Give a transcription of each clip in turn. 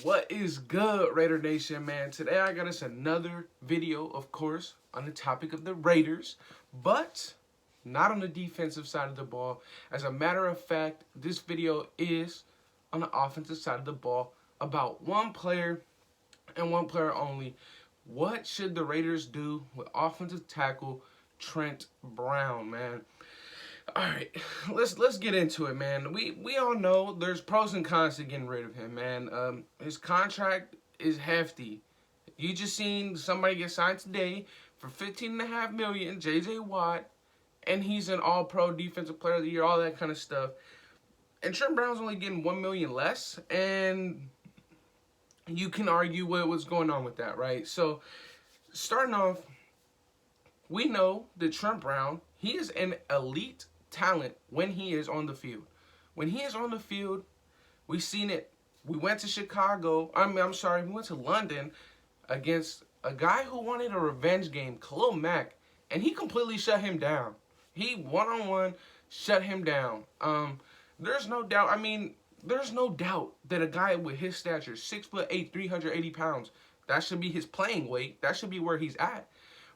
What is good, Raider Nation, man? Today I got us another video, of course, on the topic of the Raiders, but not on the defensive side of the ball. As a matter of fact, this video is on the offensive side of the ball about one player and one player only. What should the Raiders do with offensive tackle Trent Brown, man? All right, let's get into it, man. We all know there's pros and cons to getting rid of him, man. His contract is hefty. You just seen somebody get signed today for $15.5 million, J.J. Watt, and he's an All-Pro Defensive Player of the Year, all that kind of stuff. And Trent Brown's only getting $1 million less, and you can argue what's going on with that, right? So, starting off, we know that Trent Brown, he is an elite talent when he is on the field. When he is on the field, we've seen it. We went to Chicago. We went to London against a guy who wanted a revenge game, Khalil Mack, and he completely shut him down. He one-on-one shut him down. There's no doubt. There's no doubt that a guy with his stature, 6'8", 380 pounds, that should be his playing weight. That should be where he's at.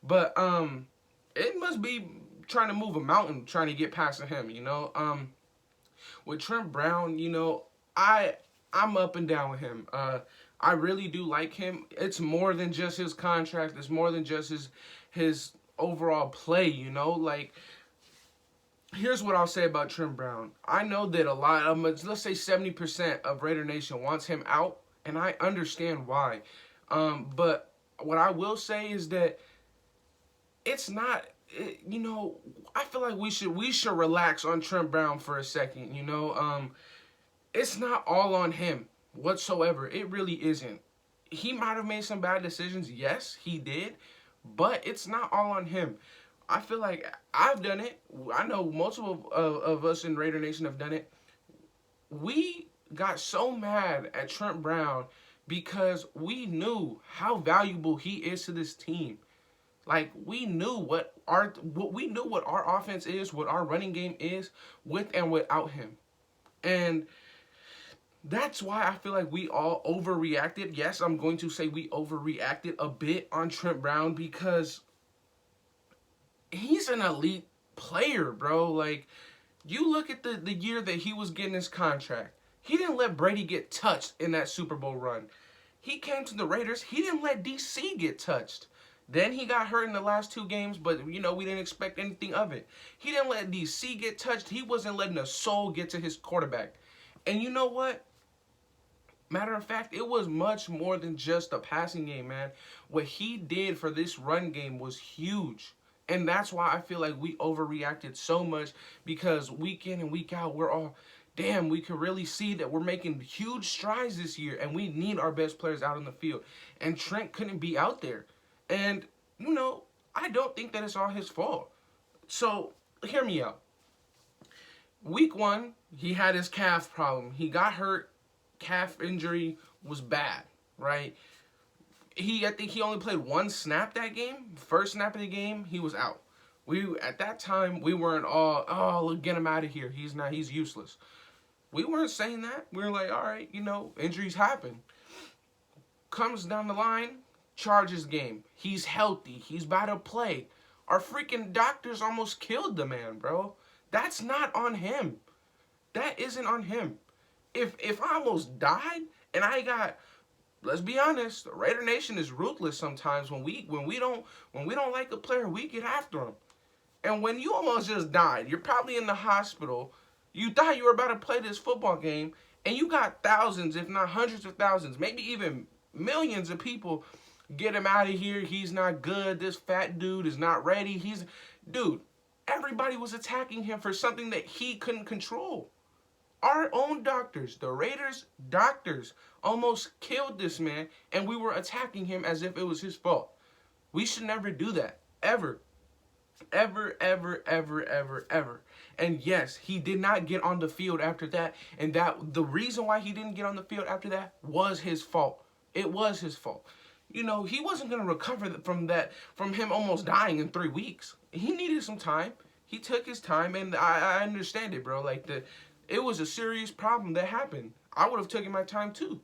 But it must be trying to move a mountain, trying to get past him, you know. With Trent Brown, you know, I'm up and down with him. I really do like him. It's more than just his contract. It's more than just his overall play, you know. Like, here's what I'll say about Trent Brown. I know that a lot of, let's say 70% of Raider Nation wants him out, and I understand why. But what I will say is that it's not, you know, I feel like we should relax on Trent Brown for a second, you know. It's not all on him whatsoever. It really isn't. He might have made some bad decisions. Yes, he did. But it's not all on him. I feel like I've done it. I know most of us in Raider Nation have done it. We got so mad at Trent Brown because we knew how valuable he is to this team. Like, we knew what our offense is, what our running game is, with and without him. And that's why I feel like we all overreacted. Yes, I'm going to say we overreacted a bit on Trent Brown because he's an elite player, bro. Like, you look at the year that he was getting his contract. He didn't let Brady get touched in that Super Bowl run. He came to the Raiders. He didn't let DC get touched. Then he got hurt in the last 2 games, but, you know, we didn't expect anything of it. He didn't let DC get touched. He wasn't letting a soul get to his quarterback. And you know what? Matter of fact, it was much more than just a passing game, man. What he did for this run game was huge. And that's why I feel like we overreacted so much, because week in and week out, we're all, damn, we can really see that we're making huge strides this year, and we need our best players out on the field. And Trent couldn't be out there. And, you know, I don't think that it's all his fault. So, hear me out. Week 1, he had his calf problem. He got hurt. Calf injury was bad, right? I think he only played 1 snap that game. First snap of the game, he was out. At that time, we weren't all, oh, get him out of here. He's useless. We weren't saying that. We were like, all right, you know, injuries happen. Comes down the line, Chargers game. He's healthy. He's about to play. Our freaking doctors almost killed the man, bro. That's not on him. That isn't on him. If I almost died and I got, let's be honest, Raider Nation is ruthless sometimes. When we don't like a player, we get after him. And when you almost just died, you're probably in the hospital. You thought you were about to play this football game, and you got thousands, if not hundreds of thousands, maybe even millions of people. Get him out of here. He's not good. This fat dude is not ready. Dude, everybody was attacking him for something that he couldn't control. Our own doctors, the Raiders' doctors, almost killed this man, and we were attacking him as if it was his fault. We should never do that. Ever. Ever, ever, ever, ever, ever. And yes, he did not get on the field after that, and the reason why he didn't get on the field after that was his fault. It was his fault. You know, he wasn't going to recover from him almost dying in 3 weeks. He needed some time. He took his time, and I understand it, bro. Like, it was a serious problem that happened. I would have taken my time too.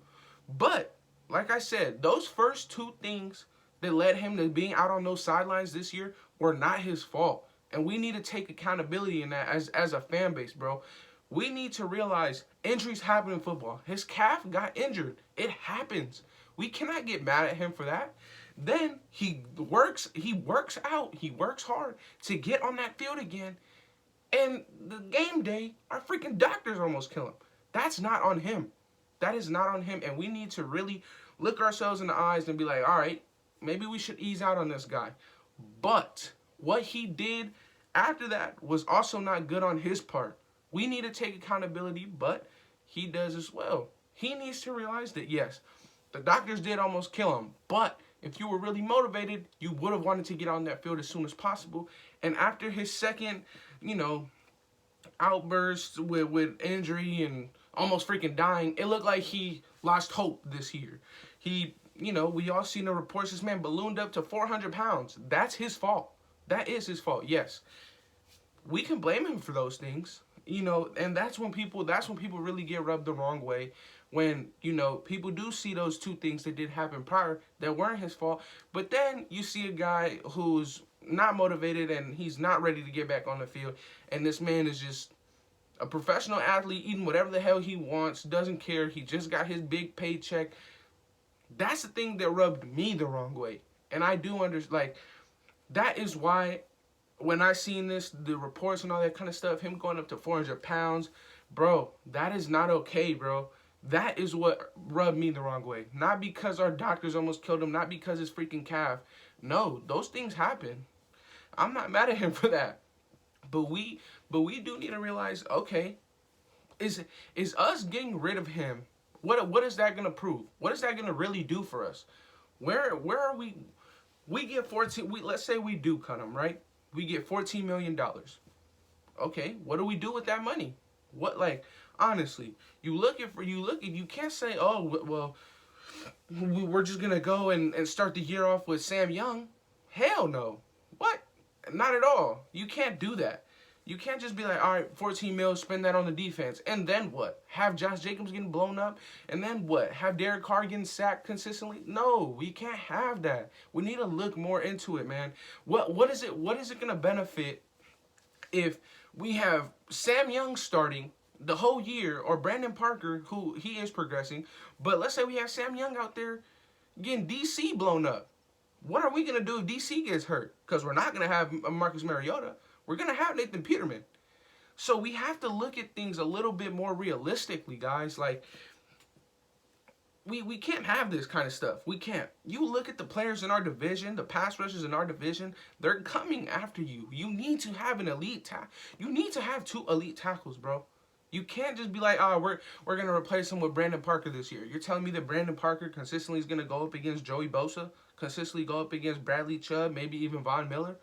But, like I said, those first two things that led him to being out on those sidelines this year were not his fault. And we need to take accountability in that as a fan base, bro. We need to realize injuries happen in football. His calf got injured. It happens. We cannot get mad at him for that. Then he works out, he works hard to get on that field again. And the game day, our freaking doctors almost kill him. That's not on him. That is not on him. And we need to really look ourselves in the eyes and be like, all right, maybe we should ease out on this guy. But what he did after that was also not good on his part. We need to take accountability, but he does as well. He needs to realize that, yes, the doctors did almost kill him, but if you were really motivated, you would have wanted to get on that field as soon as possible. And after his second, outburst with injury and almost freaking dying, it looked like he lost hope this year. We all seen the reports, this man ballooned up to 400 pounds. That's his fault. That is his fault, yes. We can blame him for those things, and that's when people really get rubbed the wrong way. When, people do see those two things that did happen prior that weren't his fault. But then you see a guy who's not motivated and he's not ready to get back on the field. And this man is just a professional athlete eating whatever the hell he wants, doesn't care. He just got his big paycheck. That's the thing that rubbed me the wrong way. And I do understand, that is why when I seen the reports and all that kind of stuff, him going up to 400 pounds, bro, that is not okay, bro. That is what rubbed me the wrong way. Not because our doctors almost killed him, not because his freaking calf. No, those things happen. I'm not mad at him for that. But we do need to realize, okay, is us getting rid of him, what is that gonna prove? What is that gonna really do for us? Where are we? We get 14. Let's say we do cut him, right? We get $14 million. Okay, what do we do with that money? Honestly, you can't say, oh, well, we're just going to go and start the year off with Sam Young. Hell no. What? Not at all. You can't do that. You can't just be like, all right, 14 mil, spend that on the defense. And then what? Have Josh Jacobs getting blown up? And then what? Have Derek Carr getting sacked consistently? No, we can't have that. We need to look more into it, man. What is it going to benefit if we have Sam Young starting the whole year, or Brandon Parker, who he is progressing, but let's say we have Sam Young out there getting DC blown up. What are we going to do if DC gets hurt? Because we're not going to have Marcus Mariota. We're going to have Nathan Peterman. So we have to look at things a little bit more realistically, guys. We can't have this kind of stuff. We can't. You look at the players in our division, the pass rushers in our division, they're coming after you. You need to have an elite tackle. You need to have 2 elite tackles, bro. You can't just be like, we're going to replace him with Brandon Parker this year. You're telling me that Brandon Parker consistently is going to go up against Joey Bosa, consistently go up against Bradley Chubb, maybe even Von Miller?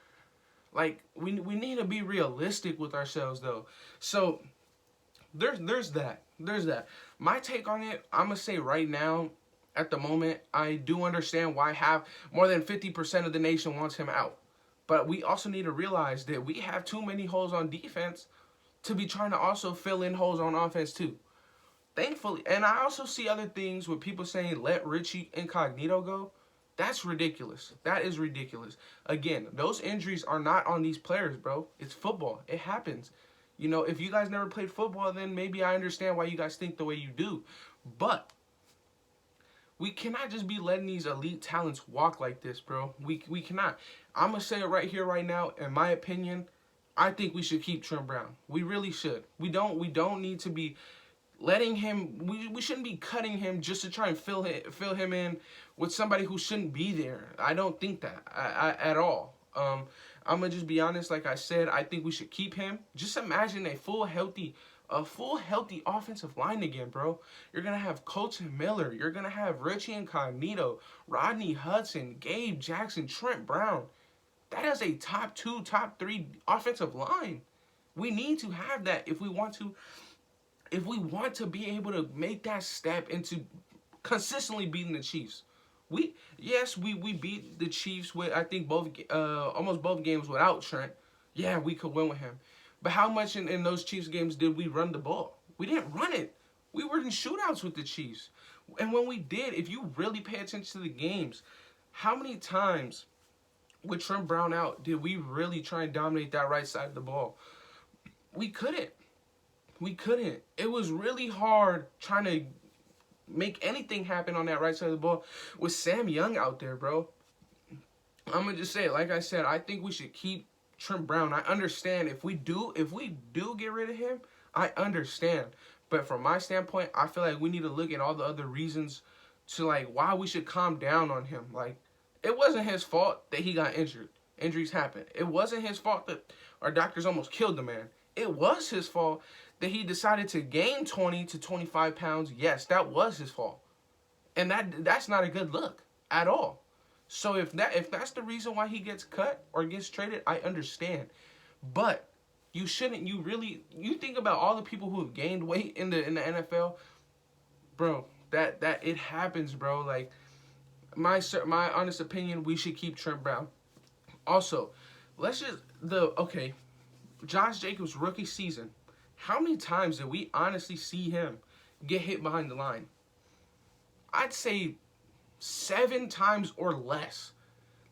We need to be realistic with ourselves, though. So there's that. There's that. My take on it, I'm going to say right now, at the moment, I do understand why more than 50% of the nation wants him out. But we also need to realize that we have too many holes on defense to be trying to also fill in holes on offense too. Thankfully, and I also see other things with people saying, let Richie Incognito go. That's ridiculous. That is ridiculous. Again, those injuries are not on these players, bro. It's football. It happens. If you guys never played football, then maybe I understand why you guys think the way you do. But we cannot just be letting these elite talents walk like this, bro. We cannot. I'm going to say it right here, right now. In my opinion, I think we should keep Trent Brown. We really should. We don't need to be letting him. We shouldn't be cutting him just to try and fill him in with somebody who shouldn't be there. I don't think that at all. I'm gonna just be honest. Like I said, I think we should keep him. Just imagine a full healthy offensive line again, bro. You're gonna have Colton Miller. You're gonna have Richie Incognito, Rodney Hudson, Gabe Jackson, Trent Brown. That is a top 2, top 3 offensive line. We need to have that if we want to be able to make that step into consistently beating the Chiefs. We beat the Chiefs with, I think, almost both games without Trent. Yeah, we could win with him. But how much in those Chiefs games did we run the ball? We didn't run it. We were in shootouts with the Chiefs. And when we did, if you really pay attention to the games, how many times with Trent Brown out did we really try and dominate that right side of the ball? We couldn't. We couldn't. It was really hard trying to make anything happen on that right side of the ball with Sam Young out there, bro. I'm gonna just say it. Like I said, I think we should keep Trent Brown. I understand if we do get rid of him, I understand. But from my standpoint, I feel like we need to look at all the other reasons to like why we should calm down on him. Like, it wasn't his fault that he got injured. Injuries happen. It wasn't his fault that our doctors almost killed the man. It was his fault that he decided to gain 20 to 25 pounds. Yes, that was his fault. And that's not a good look at all. So if that's the reason why he gets cut or gets traded, I understand. But you shouldn't. You think about all the people who have gained weight in the NFL, bro. That it happens, bro. Like, my honest opinion, we should keep Trent Brown. Also, Josh Jacobs' rookie season. How many times did we honestly see him get hit behind the line? I'd say 7 times or less.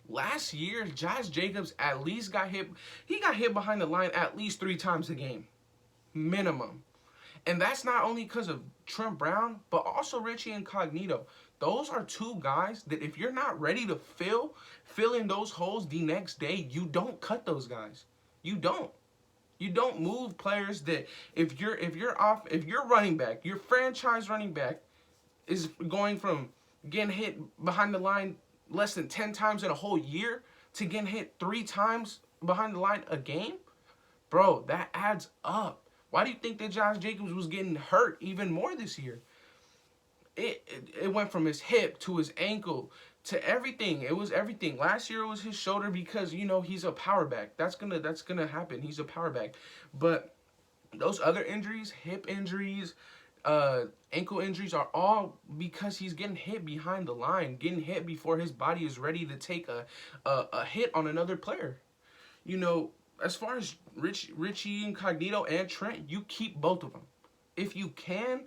Last year, Josh Jacobs at least got hit. He got hit behind the line at least 3 times a game. Minimum. And that's not only because of Trent Brown, but also Richie Incognito. Those are 2 guys that if you're not ready to fill in those holes the next day, you don't cut those guys. You don't. You don't move players that if you're running back, your franchise running back is going from getting hit behind the line less than 10 times in a whole year to getting hit 3 times behind the line a game, bro, that adds up. Why do you think that Josh Jacobs was getting hurt even more this year? It went from his hip to his ankle to everything. It was everything. Last year it was his shoulder because, he's a power back. That's gonna happen. He's a power back. But those other injuries, hip injuries, ankle injuries, are all because he's getting hit behind the line, getting hit before his body is ready to take a hit on another player. As far as Richie Incognito and Trent, you keep both of them if you can.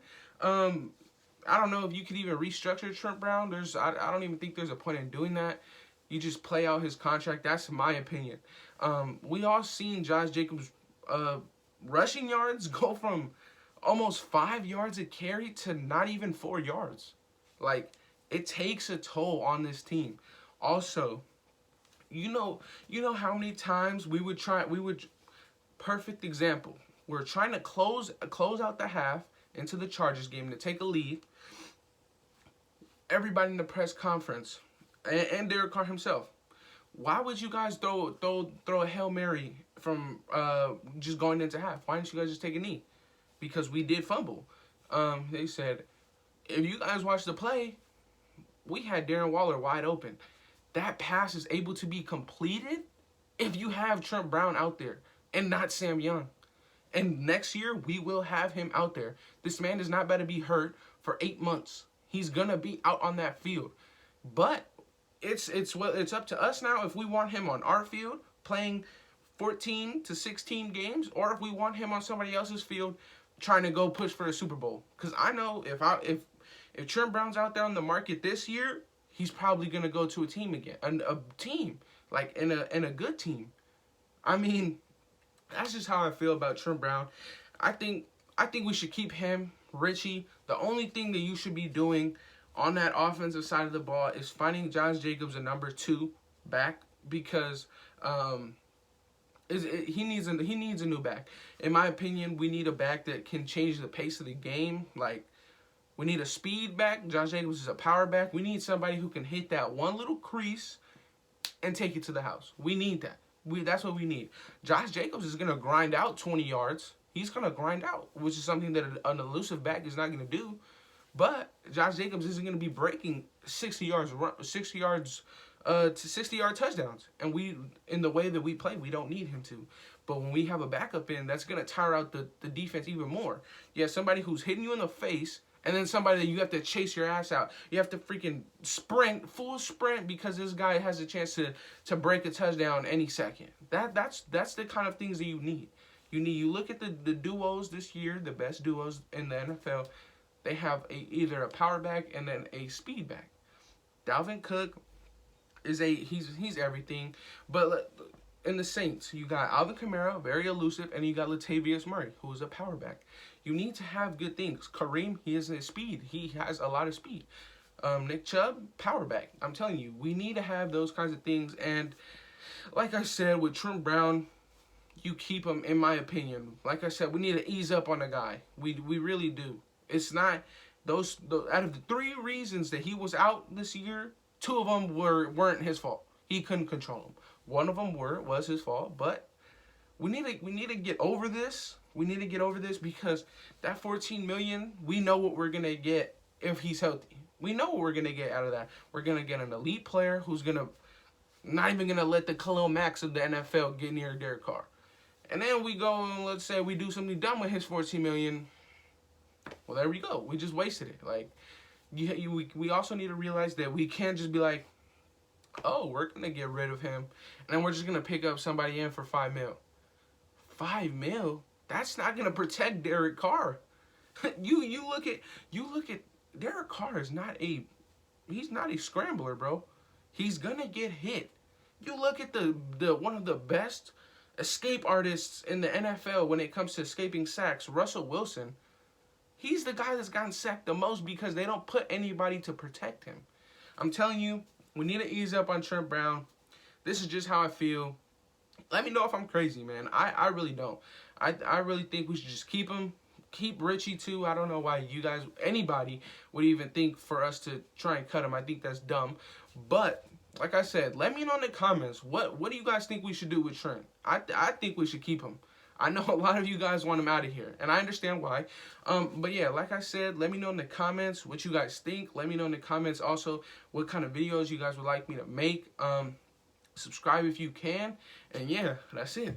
I don't know if you could even restructure Trent Brown. I don't even think there's a point in doing that. You just play out his contract. That's my opinion. We all seen Josh Jacobs' rushing yards go from almost 5 yards a carry to not even 4 yards. Like, it takes a toll on this team. Also, you know how many times perfect example. We're trying to close out the half into the Chargers game to take a lead. Everybody in the press conference and Derek Carr himself, why would you guys throw a Hail Mary from just going into half? Why didn't you guys just take a knee? Because we did fumble. They said, if you guys watch the play, we had Darren Waller wide open. That pass is able to be completed if you have Trent Brown out there and not Sam Young. And next year, we will have him out there. This man is not about to be hurt for 8 months. He's going to be out on that field. But it's up to us now if we want him on our field playing 14 to 16 games, or if we want him on somebody else's field trying to go push for a Super Bowl. Because I know if Trent Brown's out there on the market this year, he's probably going to go to a team again. A team. Like, in a good team. I mean, that's just how I feel about Trent Brown. I think we should keep him, Richie. The only thing that you should be doing on that offensive side of the ball is finding Josh Jacobs a number 2 back, because he needs a new back. In my opinion, we need a back that can change the pace of the game. Like, we need a speed back. Josh Jacobs is a power back. We need somebody who can hit that one little crease and take it to the house. We need that. That's what we need. Josh Jacobs is going to grind out 20 yards. He's going to grind out, which is something that an elusive back is not going to do. But Josh Jacobs isn't going to be breaking 60 yards to 60-yard touchdowns. And in the way that we play, we don't need him to. But when we have a backup in, that's going to tire out the defense even more. You have somebody who's hitting you in the face, and then somebody that you have to chase your ass out. You have to freaking full sprint, because this guy has a chance to break a touchdown any second. That's the kind of things that you need. You look at the duos this year, the best duos in the NFL. they have either a power back and then a speed back. Dalvin Cook is he's everything, but in the Saints, you got Alvin Kamara, very elusive, and you got Latavius Murray, who is a power back. You need to have good things. Kareem, he has speed. He has a lot of speed. Nick Chubb, power back. I'm telling you, we need to have those kinds of things. And like I said, with Trent Brown, you keep him, in my opinion. Like I said, we need to ease up on the guy. We really do. It's not out of the 3 reasons that he was out this year, 2 of them weren't his fault. He couldn't control them. One of them was his fault, but we need to get over this. We need to get over this because that $14 million, we know what we're gonna get if he's healthy. We know what we're gonna get out of that. We're gonna get an elite player who's not even gonna let the Khalil Macks of the NFL get near Derek Carr. And then we go and let's say we do something dumb with his $14 million. Well, there we go. We just wasted it. Like, we also need to realize that we can't just be like, oh, we're gonna get rid of him, and then we're just gonna pick up somebody in for $5 million. $5 million? That's not gonna protect Derek Carr. you look at Derek Carr he's not a scrambler, bro. He's gonna get hit. You look at the one of the best escape artists in the NFL when it comes to escaping sacks, Russell Wilson. He's the guy that's gotten sacked the most because they don't put anybody to protect him. I'm telling you, we need to ease up on Trent Brown. This is just how I feel. Let me know if I'm crazy, man. I really don't. I really think we should just keep him. Keep Richie, too. I don't know why anybody would even think for us to try and cut him. I think that's dumb. But, like I said, let me know in the comments. What do you guys think we should do with Trent? I think we should keep him. I know a lot of you guys want him out of here, and I understand why. But yeah, like I said, let me know in the comments what you guys think. Let me know in the comments also what kind of videos you guys would like me to make. Subscribe if you can. And yeah, that's it.